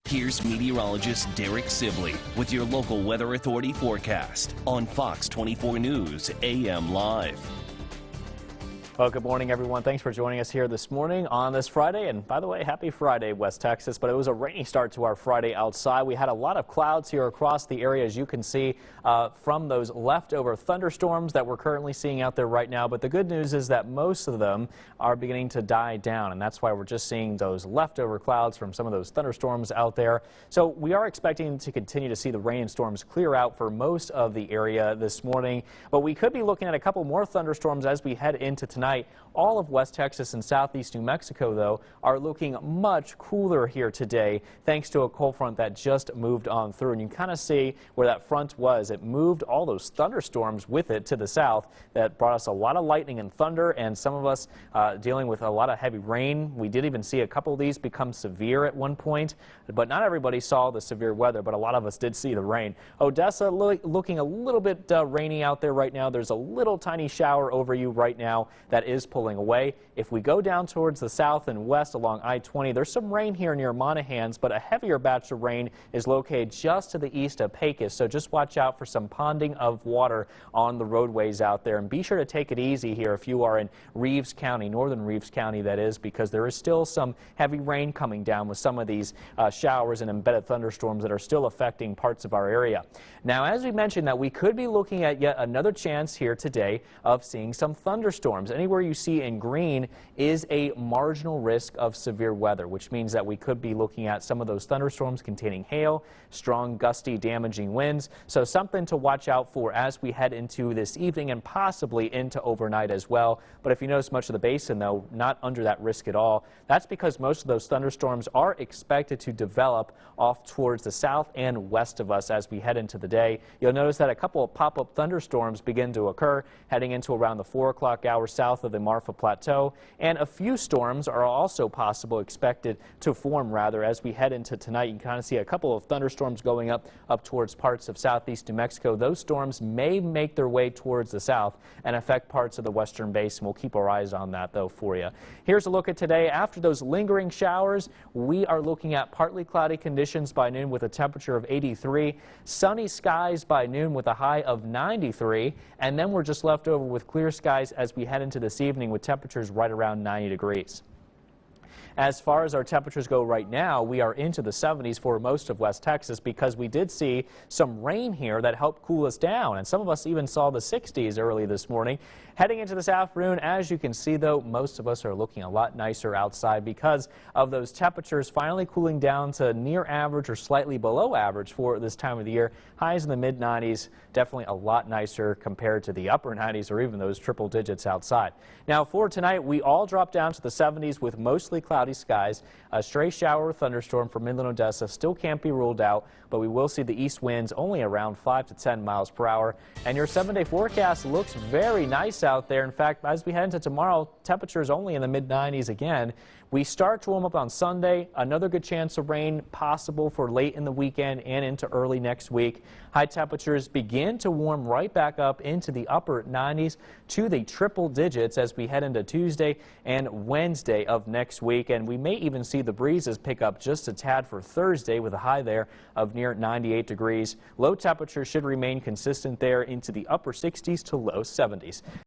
Here's meteorologist Derek Sibley with your local Weather Authority forecast on Fox 24 News AM Live. Well, good morning, everyone. Thanks for joining us here this morning on this Friday. And by the way, happy Friday, West Texas. But it was a rainy start to our Friday outside. We had a lot of clouds here across the area, as you can see, from those leftover thunderstorms that we're currently seeing out there right now. But the good news is that most of them are beginning to die down. And that's why we're just seeing those leftover clouds from some of those thunderstorms out there. So we are expecting to continue to see the rain and storms clear out for most of the area this morning. But we could be looking at a couple more thunderstorms as we head into tonight. All of West Texas and southeast New Mexico, though, are looking much cooler here today, thanks to a cold front that just moved on through. And you kind of see where that front was. It moved all those thunderstorms with it to the south. That brought us a lot of lightning and thunder, and some of us dealing with a lot of heavy rain. We did even see a couple of these become severe at one point, but not everybody saw the severe weather, but a lot of us did see the rain. Odessa looking a little bit rainy out there right now. There's a little tiny shower over you right now that is pulling away. If we go down towards the south and west along I-20, there's some rain here near Monahans, but a heavier batch of rain is located just to the east of Pecos. So just watch out for some ponding of water on the roadways out there. And be sure to take it easy here if you are in Reeves County, northern Reeves County, that is, because there is still some heavy rain coming down with some of these showers and embedded thunderstorms that are still affecting parts of our area. Now, as we mentioned, that we could be looking at yet another chance here today of seeing some thunderstorms. Anywhere you see in green is a marginal risk of severe weather, which means that we could be looking at some of those thunderstorms containing hail, strong, gusty, damaging winds. So something to watch out for as we head into this evening and possibly into overnight as well. But if you notice much of the basin, though, not under that risk at all. That's because most of those thunderstorms are expected to develop off towards the south and west of us as we head into the day. You'll notice that a couple of pop-up thunderstorms begin to occur heading into around the 4 o'clock hour south of the Marfa Plateau, and a few storms are also expected to form as we head into tonight. You can kind of see a couple of thunderstorms going up towards parts of southeast New Mexico. Those storms may make their way towards the south and affect parts of the western basin. We'll keep our eyes on that, though, for you. Here's a look at today. After those lingering showers, we are looking at partly cloudy conditions by noon with a temperature of 83, sunny skies by noon with a high of 93, and then we're just left over with clear skies as we head into this evening with temperatures right around 90 degrees. As far as our temperatures go right now, we are into the 70s for most of West Texas because we did see some rain here that helped cool us down, and some of us even saw the 60s early this morning. Heading into this afternoon, as you can see, though, most of us are looking a lot nicer outside because of those temperatures finally cooling down to near average or slightly below average for this time of the year. Highs in the mid-90s, definitely a lot nicer compared to the upper 90s or even those triple digits outside. Now, for tonight, we all drop down to the 70s with mostly cloudy skies. A stray shower or thunderstorm for Midland, Odessa still can't be ruled out, but we will see the east winds only around 5 to 10 miles per hour. And your 7-day forecast looks very nice out there. In fact, as we head into tomorrow, temperatures only in the mid-90s again. We start to warm up on Sunday. Another good chance of rain possible for late in the weekend and into early next week. High temperatures begin to warm right back up into the upper 90s to the triple digits as we head into Tuesday and Wednesday of next week. And we may even see the breezes pick up just a tad for Thursday with a high there of near 98 degrees. Low temperatures should remain consistent there into the upper 60s to low 70s.